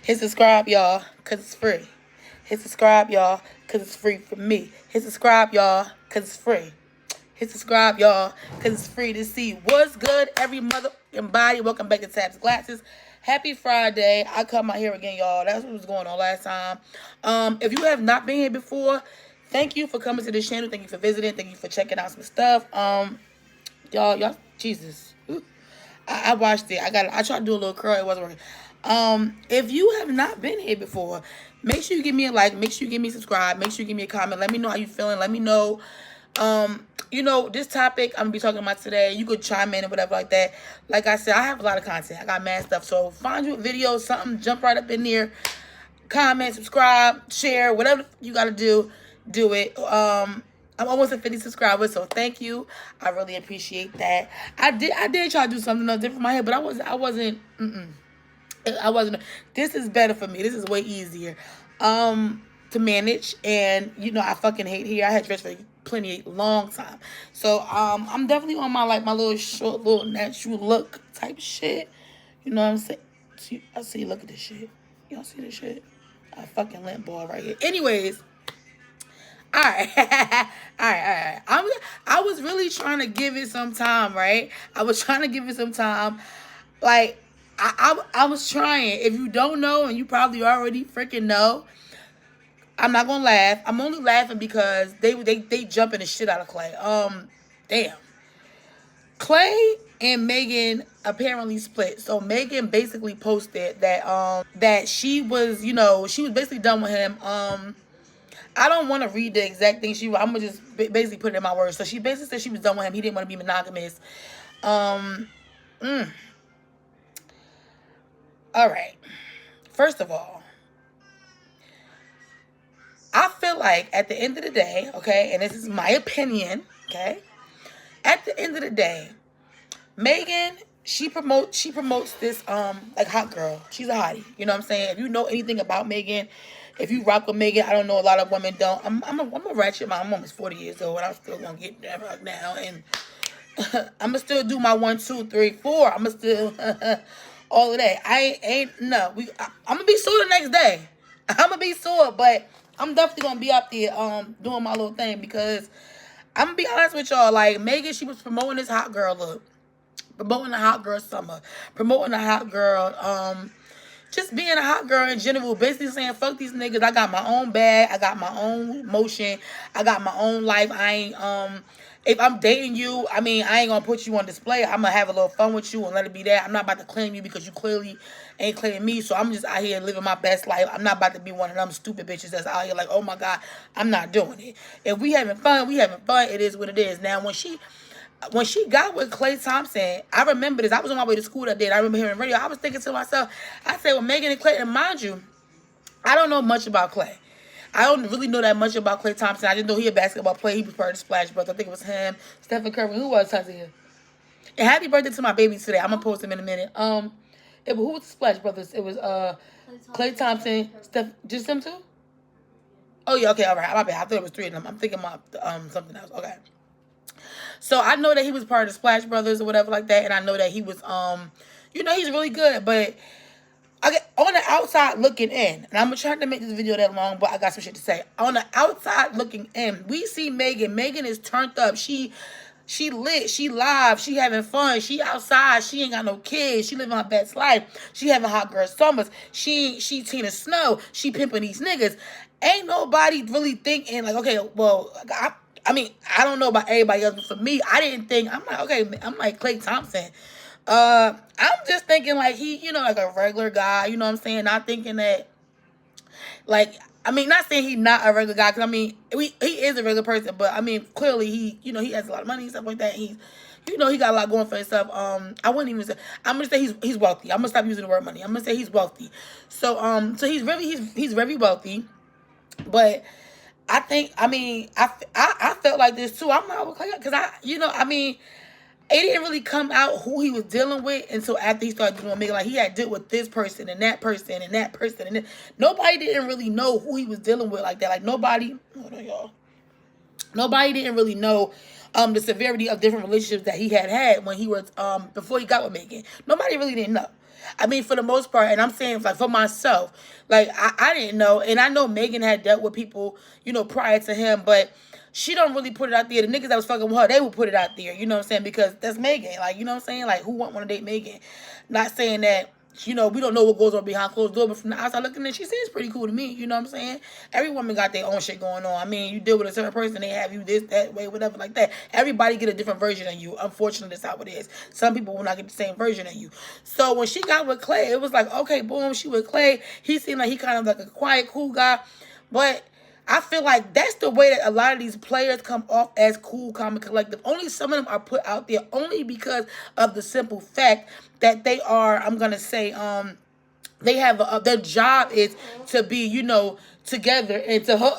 Hit subscribe, y'all, because it's free. Hit subscribe, y'all, because it's free for me. Hit subscribe, y'all, because it's free. Hit subscribe, y'all, because it's free to see what's good, every mother and body. Welcome back to Tabs Glasses. Happy Friday. I come out here again, y'all. That's what was going on last time. If you have not been here before, thank you for coming to this channel. Thank you for visiting. Thank you for checking out some stuff. Y'all, Jesus. Ooh. I watched it. I tried to do a little curl. It wasn't working. If you have not been here before, make sure you give me a like. Make sure you give me a subscribe. Make sure you give me a comment. Let me know how you feeling. Let me know, this topic I'm going to be talking about today. You could chime in and whatever like that. Like I said, I have a lot of content. I got mad stuff. So find you a video, something, jump right up in there. Comment, subscribe, share, whatever you got to do it. I'm almost at 50 subscribers, so thank you. I really appreciate that. I did try to do something else different from my head, but I wasn't. This is better for me. This is way easier to manage, and I fucking hate hair. I had dressed for plenty long time, so I'm definitely on my little short, little natural look type shit. You know what I'm saying? I see. Look at this shit. Y'all see this shit? A fucking lint ball right here. Anyways. All right. All right. I was really trying to give it some time, right? I was trying to give it some time. Like, I was trying. If you don't know, and you probably already freaking know, I'm not gonna laugh. I'm only laughing because they jumping the shit out of Clay. Damn. Clay and Megan apparently split. So Megan basically posted that she was, she was basically done with him. I don't want to read the exact thing she wrote. I'm going to just basically put it in my words. So she basically said she was done with him. He didn't want to be monogamous. All right. First of all, I feel like at the end of the day, okay, and this is my opinion, okay, at the end of the day, Megan, she promotes this hot girl. She's a hottie. You know what I'm saying? If you know anything about Megan, if you rock with Megan, I don't know, a lot of women don't. I'm a ratchet mom. I'm almost 40 years old, and I'm still gonna get that right now. And I'm gonna still do my 1, 2, 3, 4. I'm gonna still all of that. I'm gonna be sore the next day. I'm gonna be sore, but I'm definitely gonna be out there doing my little thing, because I'm gonna be honest with y'all. Like, Megan, she was promoting this hot girl look, promoting a hot girl summer, promoting a hot girl just being a hot girl in general, basically saying, fuck these niggas. I got my own bag. I got my own motion. I got my own life. I ain't, if I'm dating you, I ain't gonna put you on display. I'm gonna have a little fun with you and let it be that. I'm not about to claim you because you clearly ain't claiming me. So I'm just out here living my best life. I'm not about to be one of them stupid bitches that's out here like, oh my God, I'm not doing it. If we having fun, we having fun. It is what it is. Now, when she got with Clay Thompson, I remember this. I was on my way to school that day, and I remember hearing radio. I was thinking to myself, I said, well, Megan and Clay, and mind you, I don't know much about Clay. I don't really know that much about Clay Thompson. I just know he a basketball player. He was part of the Splash Brothers. I think it was him, Stephen Curry. Who was here? And happy birthday to my baby today. I'm gonna post him in a minute. Who was the Splash Brothers? It was Clay Thompson, just them two. Oh yeah, okay, all right. My bad. I thought it was 3 of them. I'm thinking about something else. Okay. So I know that he was part of the Splash Brothers or whatever like that, and I know that he was, he's really good. But on the outside looking in, and I'm trying to make this video that long, but I got some shit to say. On the outside looking in, we see Megan. Megan is turned up. She lit. She live. She having fun. She outside. She ain't got no kids. She living her best life. She having hot girl summers. She Tina Snow. She pimping these niggas. Ain't nobody really thinking like, okay, well, I don't know about everybody else, but for me, I didn't think, I'm like, okay, I'm like Clay Thompson. I'm just thinking like he, like a regular guy, you know what I'm saying? Not thinking that, not saying he's not a regular guy, because he is a regular person, but clearly he, he has a lot of money and stuff like that. He's, he got a lot going for himself. I wouldn't even say, I'm gonna say he's wealthy. I'm gonna stop using the word money. I'm gonna say he's wealthy. So he's very wealthy, but I think, I felt like this too. I'm not, because it didn't really come out who he was dealing with until after he started doing Megan. Like, he had dealt with this person and that person and that person, and nobody didn't really know who he was dealing with like that. Like, nobody, hold on, y'all. Nobody didn't really know the severity of different relationships that he had when he was before he got with Megan. Nobody really didn't know. I mean, for the most part, and I'm saying like for myself, like I didn't know, and I know Megan had dealt with people, prior to him, but she don't really put it out there. The niggas that was fucking with her, they would put it out there, you know what I'm saying? Because that's Megan. Like, you know what I'm saying? Like, who wouldn't want to date Megan? Not saying that, we don't know what goes on behind closed doors, but from the outside looking in, she seems pretty cool to me, you know what I'm saying? Every woman got their own shit going on. I mean, you deal with a certain person, they have you this, that way, whatever, like that. Everybody get a different version of you. Unfortunately, that's how it is. Some people will not get the same version of you. So when she got with Clay, it was like, okay, boom, she with Clay. He seemed like he kind of like a quiet, cool guy. But I feel like that's the way that a lot of these players come off as cool, calm, and collective. Only some of them are put out there only because of the simple fact that they are, I'm going to say, they have, their job is to be, together and to hold,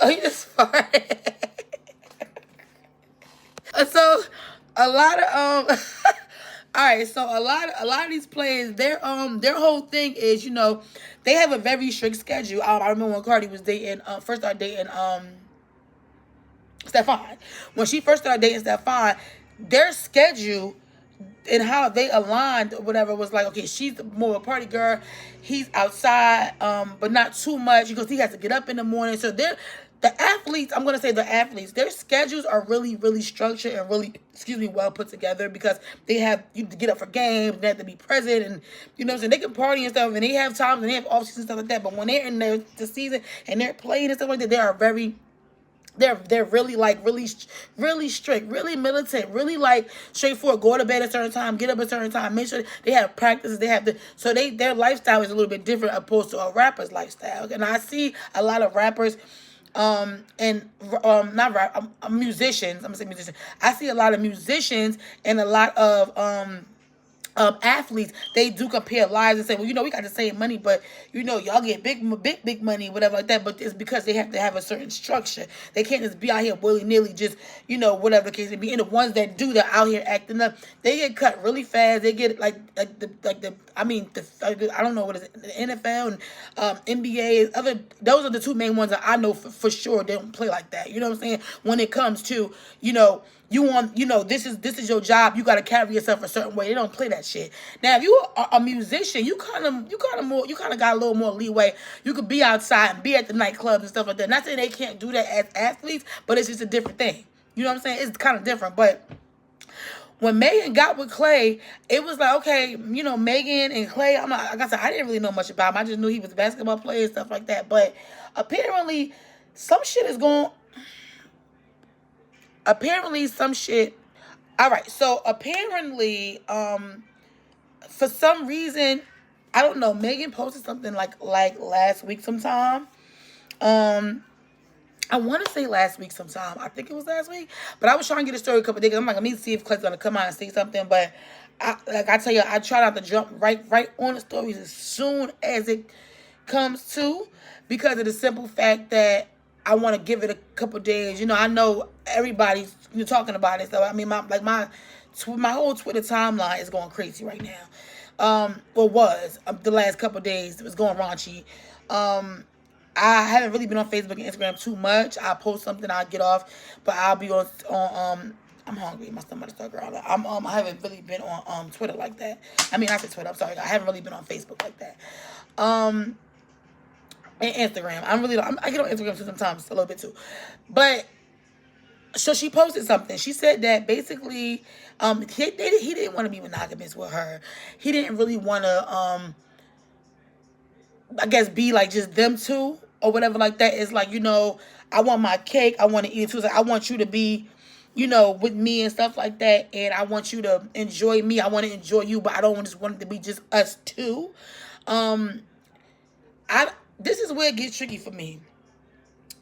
so a lot of, all right, so a lot of these players, their whole thing is, they have a very strict schedule. I remember when Cardi was dating, first started dating Stefan. When she first started dating Stefan, their schedule and how they aligned or whatever was like, okay, she's more of a party girl, he's outside, but not too much because he has to get up in the morning. So the athletes, I'm gonna say the athletes, their schedules are really, really structured and really, well put together because they have you to get up for games, they have to be present, and so they can party and stuff, and they have times and they have off season stuff like that. But when they're in the season and they're playing and stuff like that, they are very. They're really like really strict, really militant, really like straightforward. Go to bed at a certain time, get up at a certain time. Make sure they have practices. They have to, so their lifestyle is a little bit different opposed to a rapper's lifestyle. And I see a lot of rappers, and not rap, musicians. I'm gonna say musicians. I see a lot of musicians and a lot of athletes, they do compare lives and say, well, we got the same money, but y'all get big money, whatever like that. But it's because they have to have a certain structure. They can't just be out here willy nilly, just whatever the case may be. And the ones that do, they're out here acting up. They get cut really fast. They get I don't know what is it, the NFL and NBA. Those are the two main ones that I know for sure they don't play like that. You know what I'm saying? When it comes to this is your job. You got to carry yourself a certain way. They don't play that shit. Now, if you are a musician, you kind of got a little more leeway. You could be outside and be at the nightclubs and stuff like that. Not saying they can't do that as athletes, but it's just a different thing. You know what I'm saying? It's kind of different. But when Megan got with Clay, it was like, okay, Megan and Clay, like I said, I didn't really know much about him. I just knew he was a basketball player and stuff like that. But apparently, some shit is going. Apparently, some shit. All right, so apparently, for some reason, I don't know. Megan posted something like last week sometime. I want to say last week sometime. I think it was last week. But I was trying to get a story a couple of days. I'm like, let me see if Clay's going to come out and say something. But I tell you, I try not to jump right on the stories as soon as it comes to. Because of the simple fact that I want to give it a couple of days. I know everybody's talking about it. So, I mean, my whole Twitter timeline is going crazy right now. Was the last couple of days. It was going raunchy. I haven't really been on Facebook and Instagram too much. I'll post something, I'll get off, but I'll be on I'm hungry. My stomach started growling. I haven't really been on Twitter like that. I mean, I said Twitter. I'm sorry. I haven't really been on Facebook like that. And Instagram. I get on Instagram sometimes a little bit too, but so she posted something. She said that basically, he didn't want to be monogamous with her. He didn't really want to I guess be like just them two or whatever like that. It's like, I want my cake. I want to eat it too. It's like, I want you to be, with me and stuff like that. And I want you to enjoy me. I want to enjoy you, but I don't just want it to be just us two. This is where it gets tricky for me.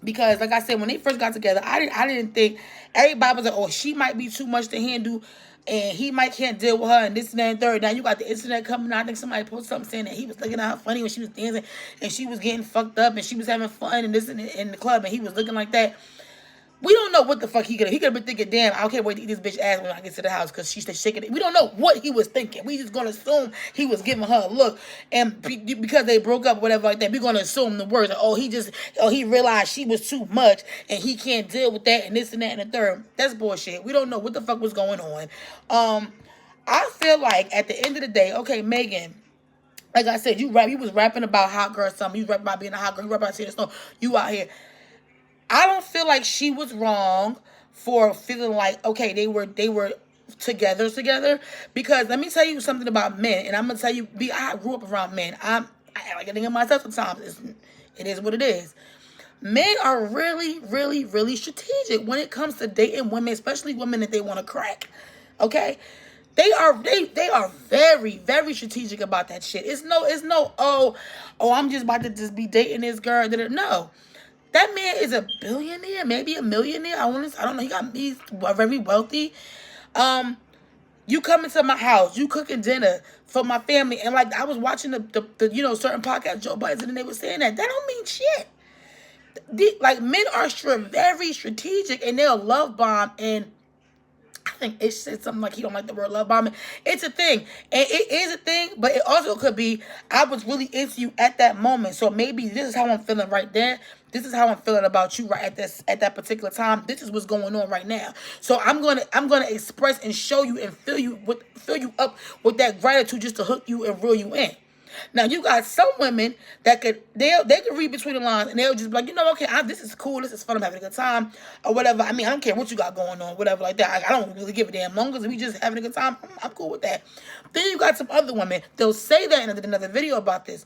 Because like I said, when they first got together, I didn't think, everybody was like, oh, she might be too much to handle. And he might can't deal with her and this and that and third. Now you got the internet coming out. I think somebody posted something saying that he was looking at her funny when she was dancing and she was getting fucked up and she was having fun and this and in the club and he was looking like that. We don't know what the fuck he could have been thinking, damn, I can't wait to eat this bitch ass when I get to the house because she's shaking it. We don't know what he was thinking. We just going to assume he was giving her a look. And because they broke up or whatever like that, we're going to assume the words. He realized she was too much and he can't deal with that and this and that and the third. That's bullshit. We don't know what the fuck was going on. I feel like at the end of the day, okay, Megan, Like I said, you was rapping about hot girl something. You rap about being a hot girl. You rap about seeing the snow. You out here. I don't feel like she was wrong for feeling like, okay, they were together, because let me tell you something about men, and I'm gonna tell you, I grew up around men. I act like a nigga myself sometimes. It is what it is. Men are really, really, really strategic when it comes to dating women, especially women that they want to crack. Okay? They are very, very strategic about that shit. It's no I'm just about to just be dating this girl. No. That man is a billionaire, maybe a millionaire. I don't know. He's very wealthy. You come into my house, you cooking dinner for my family, and like I was watching the certain podcast, Joe Biden, and they were saying that don't mean shit. Like men are very strategic, and they'll love bomb. And I think it said something like he don't like the word love bombing. It's a thing, and it is a thing, but it also could be I was really into you at that moment. So maybe this is how I'm feeling right there. This is how I'm feeling about you right at that particular time. This is what's going on right now. So I'm gonna express and show you and fill you up with that gratitude just to hook you and reel you in. Now you got some women that they could read between the lines, and they'll just be like, okay, this is cool, this is fun, I'm having a good time, or whatever. I mean, I don't care what you got going on, whatever like that. I don't really give a damn. Long as we just having a good time, I'm cool with that. Then you got some other women. They'll say that, and I did another video about this.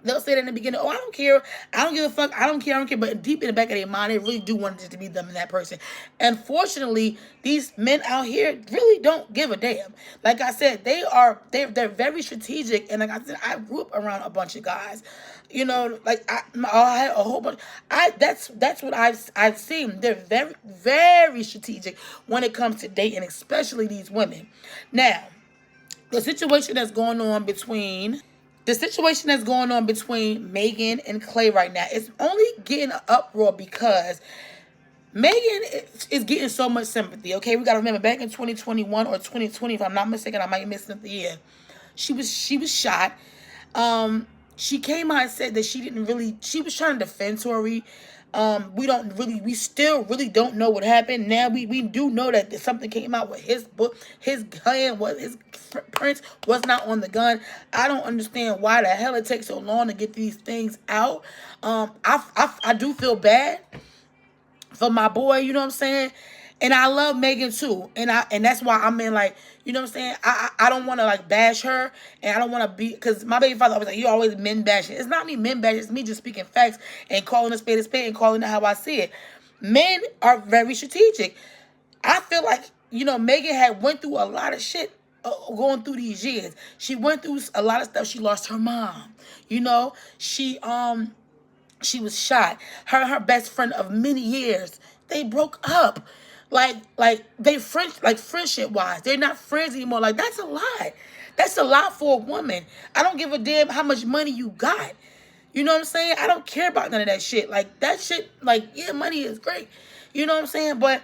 They'll say that in the beginning, I don't care, I don't give a fuck, I don't care. But deep in the back of their mind, they really do want it to be them and that person. Unfortunately, these men out here really don't give a damn. Like I said, they're very strategic. And like I said, I grew up around a bunch of guys. Like I had a whole bunch. That's what I've seen. They're very, very strategic when it comes to dating, especially these women. Now, the situation that's going on between Megan and Clay right now is only getting an uproar because Megan is getting so much sympathy. Okay, we got to remember back in 2021 or 2020, if I'm not mistaken, I might be missing the year. She was shot. She came out and said that she was trying to defend Tory. We still really don't know what happened. Now we do know that something came out with his book, his gun, his prints was not on the gun. I don't understand why the hell it takes so long to get these things out. I do feel bad for my boy, you know what I'm saying? And I love Megan too. And that's why I'm in, like, you know what I'm saying? I don't want to like bash her, and I don't want to be, because my baby father always like, you always men bashing. It's not me men bashing, it's me just speaking facts and calling a spade and calling it how I see it. Men are very strategic. I feel like, Megan had went through a lot of shit going through these years. She went through a lot of stuff. She lost her mom. She was shot. Her best friend of many years, they broke up. Like they friendship wise, they're not friends anymore. Like, that's a lot. That's a lot for a woman. I don't give a damn how much money you got. You know what I'm saying? I don't care about none of that shit. Like, that shit, like, yeah, money is great. You know what I'm saying? But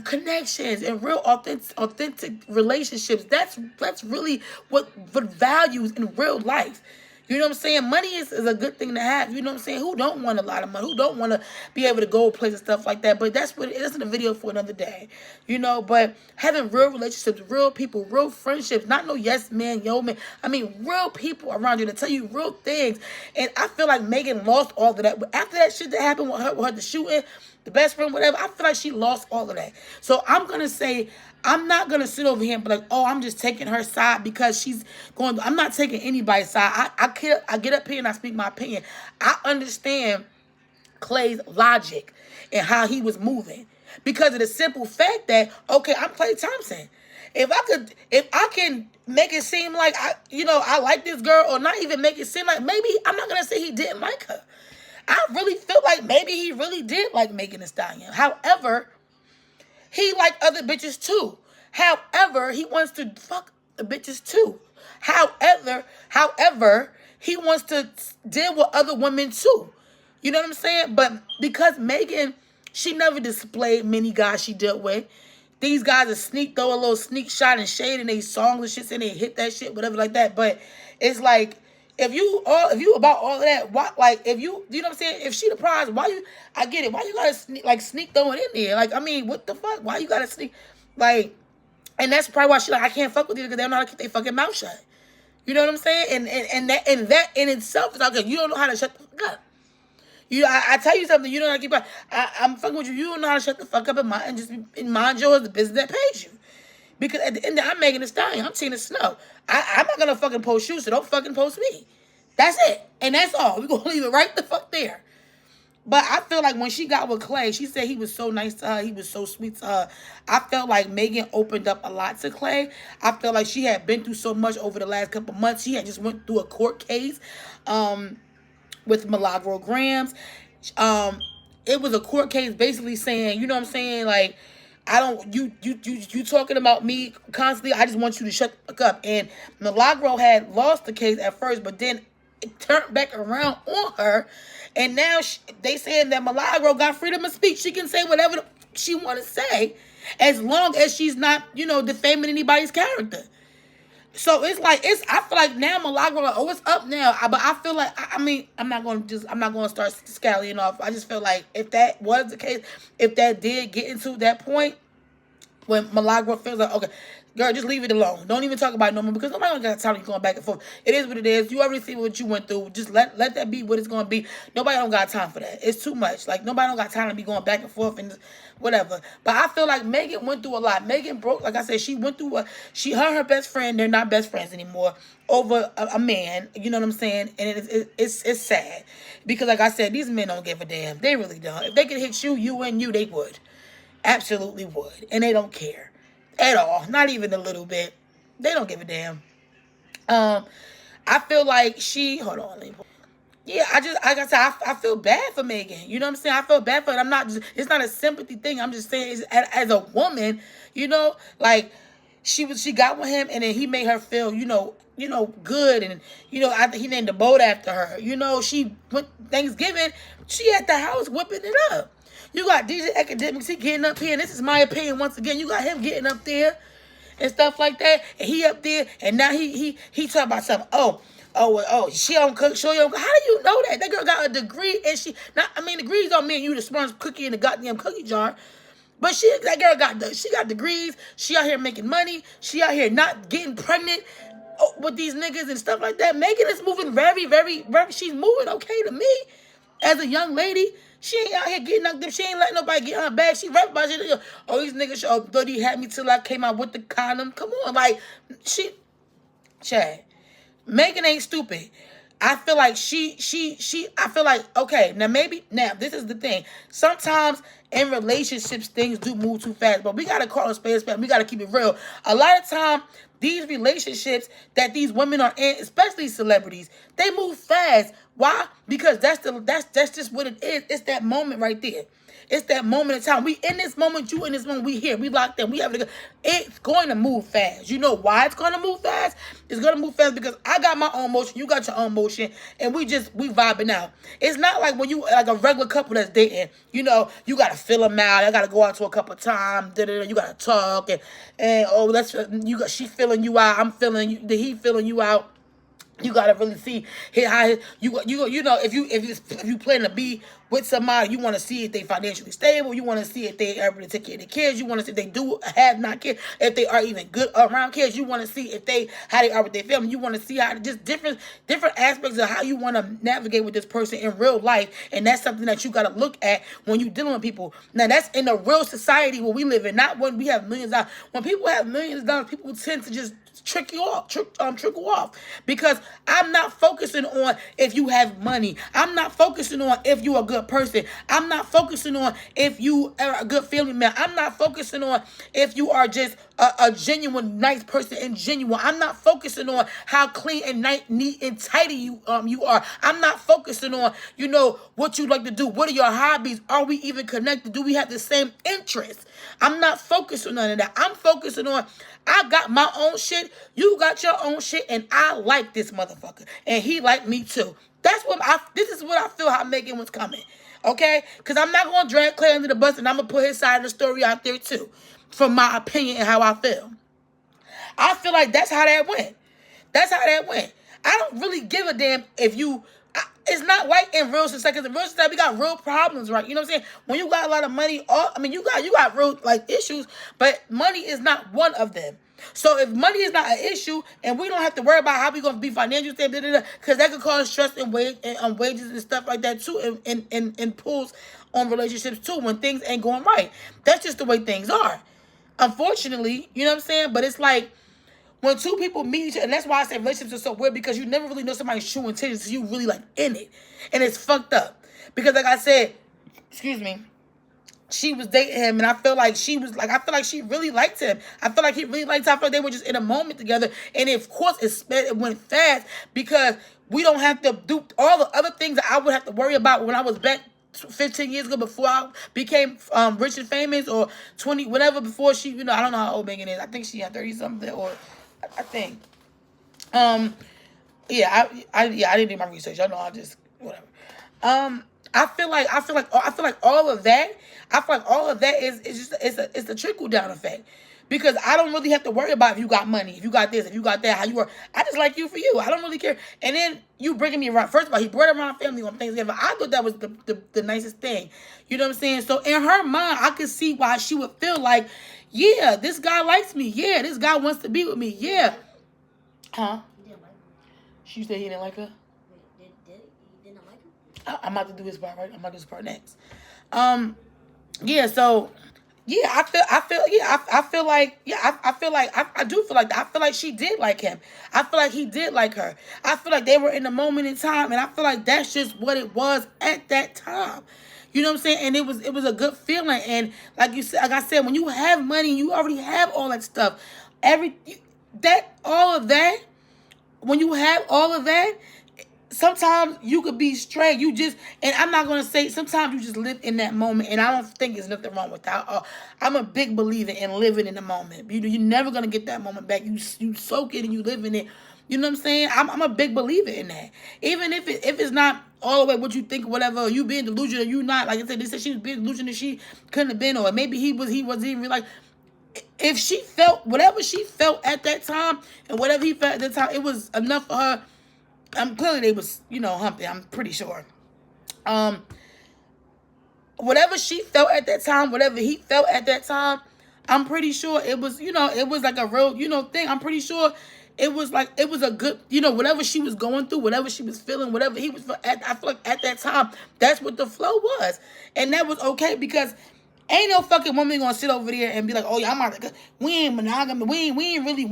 connections and real authentic relationships, that's really what values in real life. You know what I'm saying? Money is a good thing to have. You know what I'm saying? Who don't want a lot of money? Who don't want to be able to go places and stuff like that? But that's what it is in a video for another day. But having real relationships, real people, real friendships, not no yes man, yo man. I mean, real people around you to tell you real things. And I feel like Megan lost all of that. But after that shit that happened with her the shooting, the best friend, whatever, I feel like she lost all of that. So I'm going to say, I'm not going to sit over here and be like, oh, I'm just taking her side because she's going. I'm not taking anybody's side. I get up here and I speak my opinion. I understand Clay's logic and how he was moving because of the simple fact that, okay, I'm Klay Thompson. If I can make it seem like I like this girl, or not even make it seem like, maybe I'm not going to say he didn't like her. I really feel like maybe he really did like Megan Thee Stallion. However, he liked other bitches too. However, he wants to fuck the bitches too. However, he wants to deal with other women too. You know what I'm saying? But because Megan, she never displayed many guys she dealt with. These guys are throw a little sneak shot and shade in their songs and shit, and they hit that shit, whatever like that. But it's like, if you about all of that, why, like, if you know what I'm saying? If she the prize, I get it. Why you gotta sneak throwing in there? Like, I mean, what the fuck? Why you gotta sneak? Like, and that's probably why she like, I can't fuck with you because they don't know how to keep their fucking mouth shut. You know what I'm saying? And that in itself is okay. You don't know how to shut the fuck up. I tell you something. You don't know how to keep up. I'm fucking with you. You don't know how to shut the fuck up and just mind yours, the business that pays you. Because at the end of the day, I'm Megan Thee Stallion. I'm Tina Snow. I'm not gonna fucking post you, so don't fucking post me. That's it. And that's all. We're gonna leave it right the fuck there. But I feel like when she got with Clay, she said he was so nice to her. He was so sweet to her. I felt like Megan opened up a lot to Clay. I felt like she had been through so much over the last couple months. She had just went through a court case with Milagro Grams. It was a court case basically saying, you know what I'm saying, like, I don't, you talking about me constantly. I just want you to shut the fuck up. And Milagro had lost the case at first, but then it turned back around on her. And now they saying that Milagro got freedom of speech. She can say whatever she want to say as long as she's not, defaming anybody's character. So it's like, I feel like now Milagro, like, oh, it's up now. But I feel like, I'm not going to start scallying off. I just feel like if that was the case, if that did get into that point, when Milagro feels like, okay, girl, just leave it alone. Don't even talk about it no more because nobody got time to keep going back and forth. It is what it is. You already see what you went through. Just let that be what it's going to be. Nobody don't got time for that. It's too much. Like, nobody don't got time to be going back and forth and whatever. But I feel like Megan went through a lot. Megan broke, like I said, she went through her best friend, they're not best friends anymore, over a man. You know what I'm saying? And it's sad. Because like I said, these men don't give a damn. They really don't. If they could hit you, they would. Absolutely would. And they don't care at all. Not even a little bit. They don't give a damn. I feel like hold on. Yeah, like I said, I feel bad for Megan. You know what I'm saying? I feel bad for her. It's not a sympathy thing. I'm just saying, as a woman, like, she got with him and then he made her feel, good. And, he named the boat after her. She went Thanksgiving, she at the house whipping it up. You got DJ Academics, he getting up here, and this is my opinion once again. You got him getting up there and stuff like that, and he up there, and now he talking about something. She don't cook, how do you know that? That girl got a degree, and degrees don't mean you the smartest cookie in the goddamn cookie jar. But that girl got degrees. She out here making money. She out here not getting pregnant with these niggas and stuff like that. Megan is moving very, very, very, she's moving okay to me as a young lady. She ain't out here getting knocked up. She ain't letting nobody get her back. She rap about shit. Oh, these niggas, thought he had me till I came out with the condom. Come on, like, Chad, Megan ain't stupid. I feel like I feel like, okay, now this is the thing. Sometimes in relationships, things do move too fast, but we got to call a spade a spade. We got to keep it real. A lot of time, these relationships that these women are in, especially celebrities, they move fast. Why? Because that's just what it is. It's that moment right there. It's that moment in time. We in this moment, you in this moment, we here, we locked in, we have to go. It's going to move fast. You know why it's going to move fast? It's going to move fast because I got my own motion, you got your own motion, and we vibing out. It's not like when you, like a regular couple that's dating, you got to fill them out. I got to go out to a couple times, you got to talk, and she filling you out, I'm filling you, he filling you out. You gotta really see how if you plan to be with somebody, you want to see if they financially stable. You want to see if they are able to take care of their kids. You want to see if they do have not kids, if they are even good around kids. You want to see how they are with their family. You want to see how just different aspects of how you want to navigate with this person in real life, and that's something that you gotta look at when you dealing with people. Now that's in the real society where we live in, not when we have millions of dollars. When people have millions of dollars, people tend to just trickle off because I'm not focusing on if you have money. I'm not focusing on if you're a good person. I'm not focusing on if you are a good family man. I'm not focusing on if you are just a genuine nice person and genuine. I'm not focusing on how clean and neat and tidy you are. I'm not focusing on what you like to do. What are your hobbies? Are we even connected? Do we have the same interests? I'm not focused on none of that. I'm focusing on I got my own shit, you got your own shit, and I like this motherfucker. And he like me too. This is what I feel how Megan was coming. Okay? Because I'm not going to drag Clay under the bus, and I'm going to put his side of the story out there too. From my opinion and how I feel. I feel like that's how that went. I don't really give a damn if you... It's not like in real society, because in real society, we got real problems, right? You know what I'm saying? When you got a lot of money, you got real, like, issues, but money is not one of them. So if money is not an issue, and we don't have to worry about how we gonna be financially stable, because that could cause stress and wages and stuff like that too, and pulls on relationships too when things ain't going right. That's just the way things are. Unfortunately, you know what I'm saying? But it's like when two people meet each other, and that's why I say relationships are so weird, because you never really know somebody's true intentions until you really like in it. And it's fucked up. Because like I said, excuse me, she was dating him, and I feel like she really liked him. I feel like he really liked her. I feel like they were just in a moment together. And of course, it went fast because we don't have to do all the other things that I would have to worry about when I was back 15 years ago before I became rich and famous, or 20, whatever, before she, I don't know how old Megan is. I think she had 30 something, or I think. Yeah, I didn't do my research. I know I just whatever. I feel like all of that. I feel like all of that is just it's a trickle down effect, because I don't really have to worry about if you got money, if you got this, if you got that, how you are. I just like you for you. I don't really care. And then you bringing me around. First of all, he brought around family on Thanksgiving. I thought that was the nicest thing. You know what I'm saying? So in her mind, I could see why she would feel like, yeah, this guy likes me. Yeah, this guy wants to be with me. Yeah. Huh? He didn't like her. She said he didn't like her? He didn't like her? I'm about to do this part, right? I'm about to do this part next. Yeah, so yeah, I feel like I feel like she did like him. I feel like he did like her. I feel like they were in a moment in time, and I feel like that's just what it was at that time. You know what I'm saying? And it was a good feeling. And like you said, like I said, when you have money, you already have all that stuff. All of that, when you have all of that, sometimes you could be straight. And I'm not going to say, sometimes you just live in that moment. And I don't think there's nothing wrong with that. I'm a big believer in living in the moment. You're never going to get that moment back. You soak it and you live in it. You know what I'm saying? I'm a big believer in that. Even if it's not all the way what you think, whatever, or you being delusional, you not. Like I said, they said she was being delusional, she couldn't have been, or maybe he wasn't even like. If she felt whatever she felt at that time, and whatever he felt at that time, it was enough for her. Clearly they was, humping. I'm pretty sure. Whatever she felt at that time, whatever he felt at that time, I'm pretty sure it was, it was like a real, thing. I'm pretty sure it was a good, whatever she was going through, whatever she was feeling, whatever he was, I feel like at that time, that's what the flow was. And that was okay, because ain't no fucking woman gonna sit over there and be like, oh yeah, we ain't monogamy, we ain't really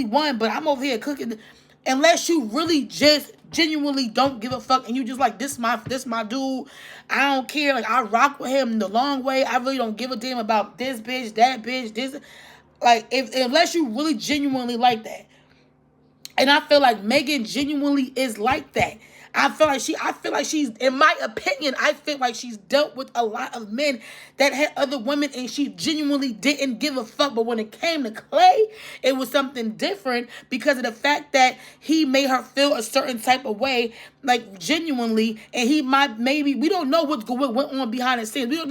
one, but I'm over here cooking. Unless you really just genuinely don't give a fuck, and you just like, this my dude, I don't care, like I rock with him the long way, I really don't give a damn about this bitch, that bitch, this, like, unless you really genuinely like that. And I feel like Megan genuinely is like that. I feel like she's, in my opinion, I feel like she's dealt with a lot of men that had other women, and she genuinely didn't give a fuck. But when it came to Clay, it was something different, because of the fact that he made her feel a certain type of way, like genuinely, and we don't know what went on behind the scenes. We don't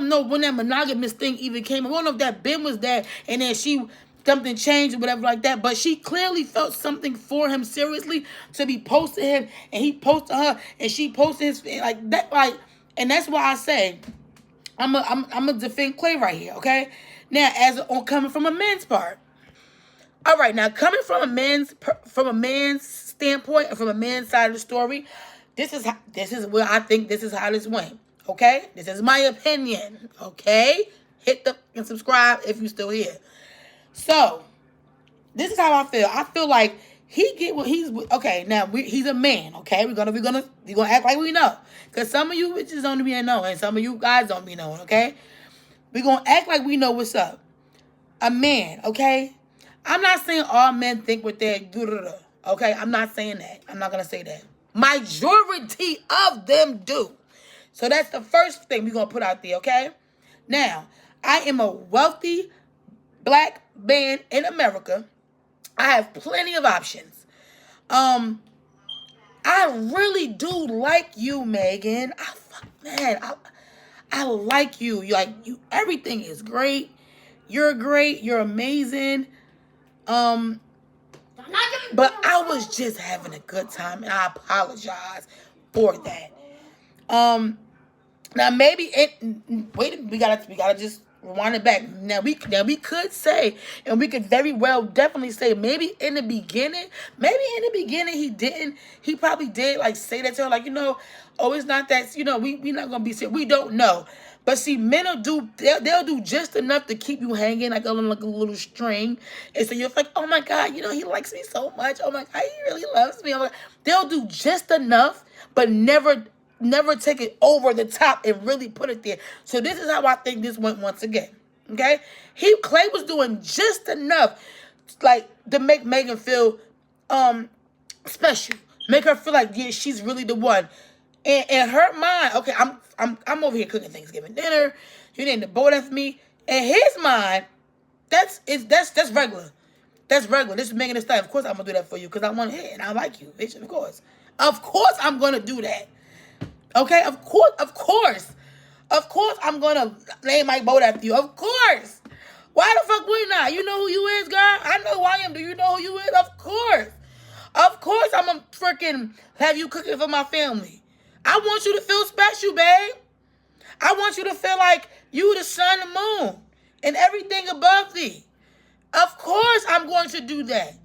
know when that monogamous thing even came. We don't know if that Ben was there, and then something changed or whatever like that, but she clearly felt something for him seriously, to be posting him, and he posted her, and she posted his, like that, like, and that's why I say I'm a defend Clay right here, okay? Now, coming from a man's part, all right, now coming from a man's standpoint, and from a man's side of the story, this is where I think this is how this went, okay? This is my opinion, okay? Hit the and subscribe if you're still here. So, this is how I feel. I feel like he get what he's okay. Now he's a man. Okay, we're gonna act like we know, because some of you bitches don't be knowing, and some of you guys don't be knowing. Okay, we're gonna act like we know what's up. A man. Okay, I'm not saying all men think what they're. Okay, I'm not saying that. I'm not gonna say that. Majority of them do. So that's the first thing we're gonna put out there. Okay. Now, I am a wealthy Black man in America. I have plenty of options. I really do like you, Megan. I like you. You. Everything is great. You're great. You're amazing. But I was just having a good time, and I apologize for that. Now maybe we gotta just rewind it back. Now we could say, and we could very well definitely say, maybe in the beginning he probably did like say that to her, like, oh, it's not that, we not gonna be serious. We don't know. But see, men will they'll do just enough to keep you hanging like a little string. And so you're like, oh my God, he likes me so much. Oh my God, he really loves me. They'll do just enough, but never take it over the top and really put it there. So this is how I think this went once again. Okay? Clay was doing just enough, like, to make Megan feel special. Make her feel like, yeah, she's really the one. And in her mind, okay, I'm over here cooking Thanksgiving dinner. You need to bowl that for me. In his mind, that's regular. That's regular. This is Megan Thee Stallion. Of course I'm gonna do that for you because I want to hit and I like you, bitch. Of course. Of course I'm gonna do that. Okay, of course I'm gonna name my boat after you. Of course. Why the fuck we not? You know who you is, girl? I know who I am. Do you know who you is? Of course. Of course I'm gonna freaking have you cooking for my family. I want you to feel special, babe. I want you to feel like you the sun, the moon, and everything above thee. Of course I'm going to do that.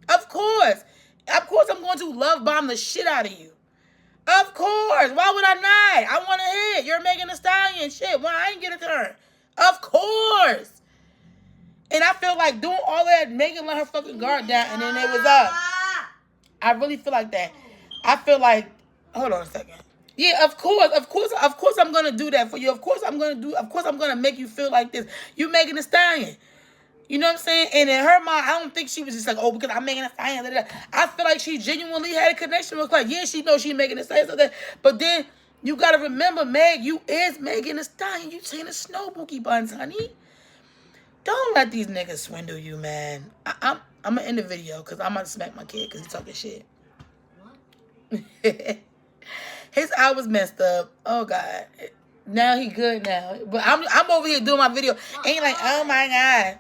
Of course. Of course I'm going to love bomb the shit out of you. Of course. Why would I not? I want to hit. You're Megan Thee Stallion. Shit. Why I ain't get a turn? Of course. And I feel like doing all that, Megan let her fucking guard down, and then it was up. I really feel like that. I feel like, hold on a second. Yeah, of course I'm gonna do that for you. Of course I'm gonna make you feel like this. You Megan Thee Stallion. You know what I'm saying? And in her mind, I don't think she was just like, oh, because I'm Megan Thee Stallion. I feel like she genuinely had a connection with Clay. Yeah, she knows she Megan Thee Stallion, so that, but then you gotta remember, Meg, you is Megan Thee Stallion. You taking a snow bookie buns, honey. Don't let these niggas swindle you, man. I'm gonna end the video because I'm gonna smack my kid because he's talking shit. What? His eye was messed up. Oh God. Now he good now. But I'm over here doing my video. Ain't like, oh my God.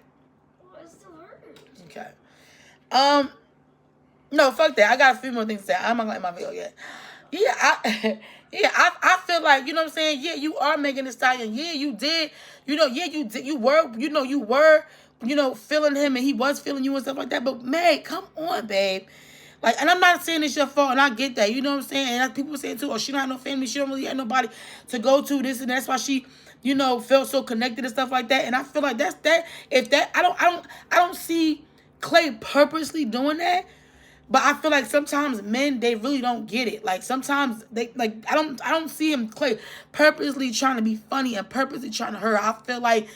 Well, it still hurts. Okay. No, fuck that. I got a few more things to say. I'm not gonna end my video yet. Yeah, I feel like, you know what I'm saying? Yeah, you are Megan Thee Stallion. Yeah, you did. You were feeling him and he was feeling you and stuff like that. But Meg, come on, babe. Like, and I'm not saying it's your fault, and I get that. You know what I'm saying? And people saying too, oh, she don't have no family, she don't really have nobody to go to, this and that's why she, felt so connected and stuff like that. And I feel like that's that. If that, I don't see Clay purposely doing that. But I feel like sometimes men, they really don't get it. Like sometimes they I don't see him, Clay, purposely trying to be funny and purposely trying to hurt. I feel like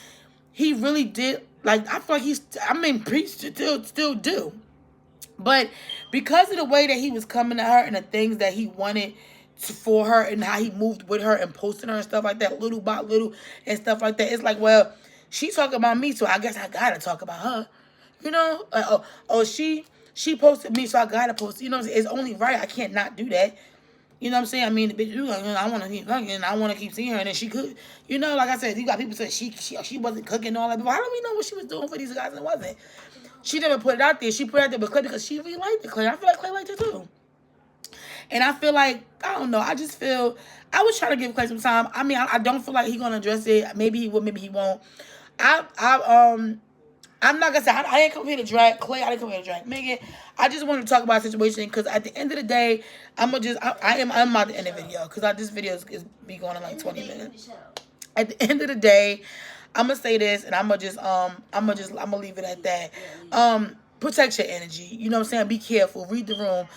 he really did. Like I feel like preach still do. But because of the way that he was coming at her and the things that he wanted for her and how he moved with her and posting her and stuff like that, little by little and stuff like that, it's like, well, she's talking about me, so I guess I gotta talk about her. She posted me, so I gotta post. You know what I'm saying? It's only right. I can't not do that. You know what I'm saying? I mean, the bitch, I want to keep cooking. I want to keep seeing her, and then she could. Like I said, you got people saying she wasn't cooking and all that. But how do we know what she was doing for these guys and wasn't? She never put it out there. She put it out there with Clay because she really liked the Clay. I feel like Clay liked it too. And I feel like, I don't know. I just feel, I was trying to give Clay some time. I mean, I don't feel like he's going to address it. Maybe he will, maybe he won't. I'm not gonna say I didn't come here to drag Clay. I didn't come here to drag Megan. I just want to talk about the situation because at the end of the day, I'm about to end the video because this video is be going in like 20 minutes. At the end of the day, I'm gonna say this and I'm gonna leave it at that. Protect your energy. You know what I'm saying? Be careful. Read the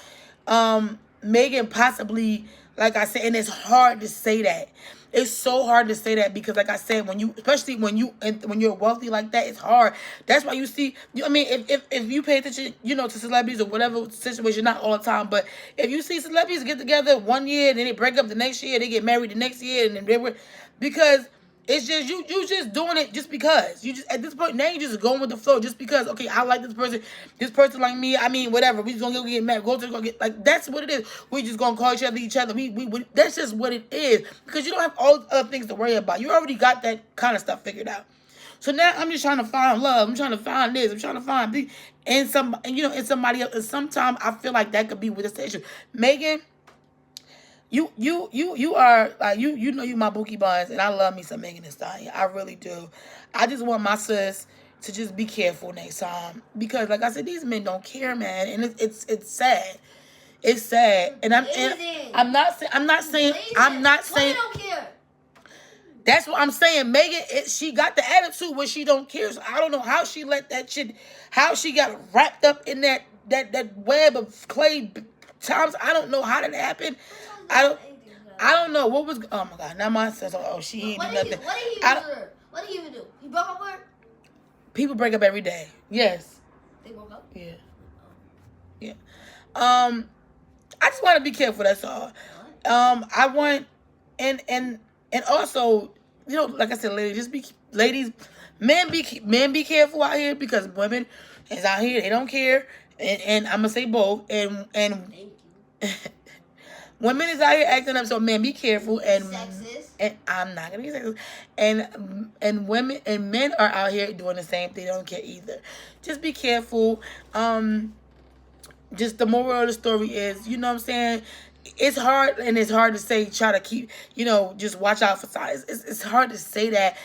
room. Megan possibly, like I said, and it's hard to say that. It's so hard to say that because, like I said, especially when you're wealthy like that, it's hard. That's why you see. I mean, if you pay attention, to celebrities or whatever situation, not all the time, but if you see celebrities get together one year and then they break up the next year, they get married the next year, and then because it's just you just doing it just because you just at this point now you just going with the flow just because I like this person like me. I mean whatever, we just gonna get married, go get like that's what it is. We just gonna call each other. We that's just what it is because you don't have all other things to worry about. You already got that kind of stuff figured out. So now I'm just trying to find love. I'm trying to find this. I'm trying to find this in somebody else. And sometimes I feel like that could be with the station. Megan, You are like you know you my Bookie Buns, and I love me some Megan Thee Stallion. I really do. I just want my sis to just be careful next time because, like I said, these men don't care, man, and it's sad. It's sad, and I'm not saying Women don't care. that's what I'm saying. Megan, she got the attitude where she don't care. So I don't know how she let that shit, how she got wrapped up in that web of clay times. I don't know how that happened. I don't know what was. Oh my god! Now my says, oh, she ain't do nothing. What did he even do? He broke up with her? People break up every day. Yes. They broke up? Yeah. Yeah. I just want to be careful. That's all. I want, and also, you know, like I said, men be careful out here because women is out here. They don't care, and I'm gonna say both. And women is out here acting up, so men be careful. And Sexist. And I'm not gonna get sexist. And women and men are out here doing the same thing. They don't care either. Just be careful. Just the moral of the story is, you know what I'm saying? It's hard, and it's hard to say, try to keep, you know, just watch out for signs. It's hard to say that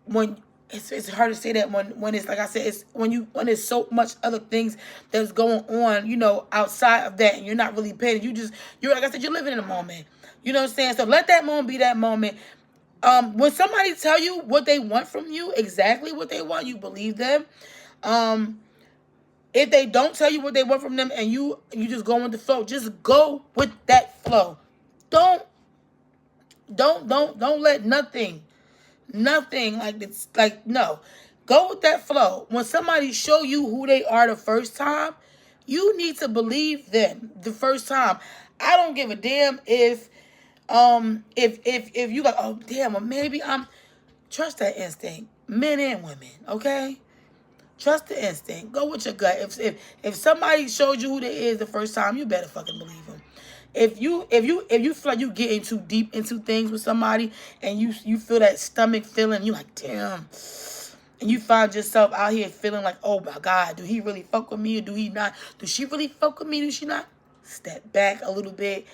when it's hard to say that when it's like I said, it's when there's so much other things that's going on, you know, outside of that, and you're not really paying. You're like I said, you're living in the moment. You know what I'm saying? So let that moment be that moment. When somebody tell you what they want from you, exactly what they want, you believe them. If they don't tell you what they want from them and you just go with the flow, just go with that flow. Don't let nothing like it's like no. Go with that flow. When somebody show you who they are the first time, you need to believe them the first time. I don't give a damn if you like, oh damn, or maybe trust that instinct. Men and women, okay? Trust the instinct. Go with your gut. If somebody showed you who they is the first time, you better fucking believe them. If you feel like you getting too deep into things with somebody and you feel that stomach feeling, you like damn, and you find yourself out here feeling like, oh my god, do he really fuck with me or do he not? Do she really fuck with me? Do she not? Step back a little bit.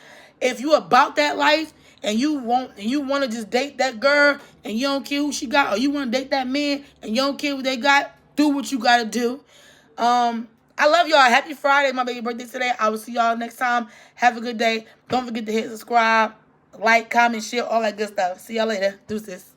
If you about that life and you want to just date that girl and you don't care who she got, or you want to date that man and you don't care what they got, do what you gotta do. I love y'all. Happy Friday, my baby birthday today. I will see y'all next time. Have a good day. Don't forget to hit subscribe, like, comment, share, all that good stuff. See y'all later. Deuces.